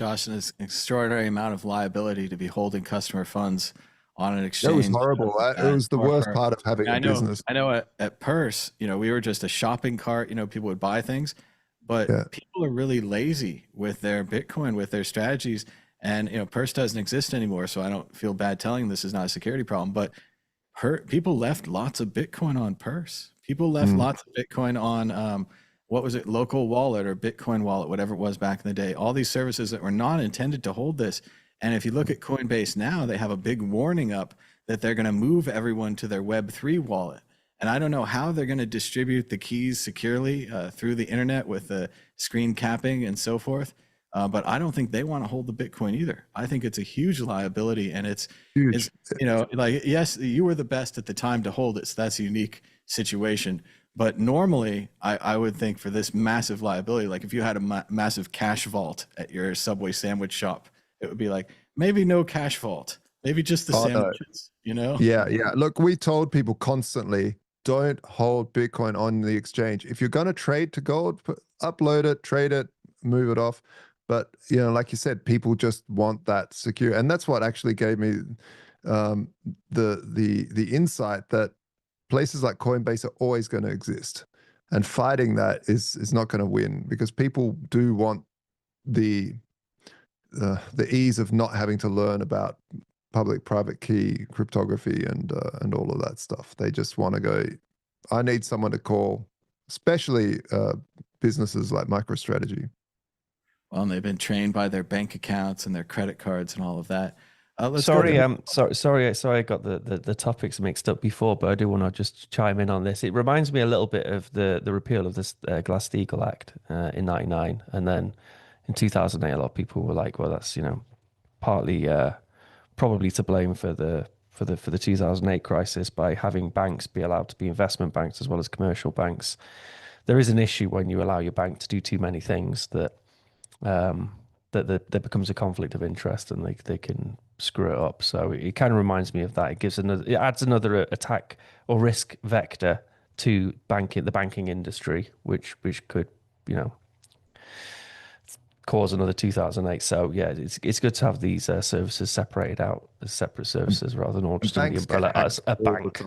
Josh, an extraordinary amount of liability to be holding customer funds on an That was exchange horrible. like It that. was the worst part of having a business. I know at Purse, we were just a shopping cart, people would buy things, Yeah. but people are really lazy with their Bitcoin, with their strategies. And, Purse doesn't exist anymore. So I don't feel bad telling them this is not a security problem, but people left lots of Bitcoin on Purse. People left Mm. lots of Bitcoin on, what was it, Local Wallet or Bitcoin Wallet, whatever it was back in the day. All these services that were not intended to hold this. And if you look at Coinbase now, they have a big warning up that they're going to move everyone to their Web3 wallet. And I don't know how they're going to distribute the keys securely through the internet with the screen capping and so forth. But I don't think they want to hold the Bitcoin either. I think it's a huge liability, and it's Huge. like, yes, you were the best at the time to hold it, so that's a unique situation. But normally, I would think for this massive liability, like if you had a massive cash vault at your Subway sandwich shop, it would be like, maybe no cash vault, maybe just the sandwiches, Yeah, yeah. Look, we told people constantly, don't hold Bitcoin on the exchange. If you're going to trade to gold, upload it, trade it, move it off. But, like you said, people just want that secure. And that's what actually gave me the insight that places like Coinbase are always going to exist. And fighting that is not going to win, because people do want the ease of not having to learn about public-private key cryptography and all of that stuff. They just want to go, I need someone to call, especially businesses like MicroStrategy. Well, and they've been trained by their bank accounts and their credit cards and all of that. Sorry, I got the topics mixed up before, but I do want to just chime in on this. It reminds me a little bit of the repeal of this Glass-Steagall Act in '99, and then in 2008, a lot of people were like, "Well, that's partly probably to blame for the 2008 crisis by having banks be allowed to be investment banks as well as commercial banks." There is an issue when you allow your bank to do too many things that there becomes a conflict of interest, and they can screw it up. So it kind of reminds me of that. It adds another attack or risk vector to the banking industry, which could cause another 2008. So yeah, it's good to have these services separated out as separate services rather than all just under the umbrella as a bank.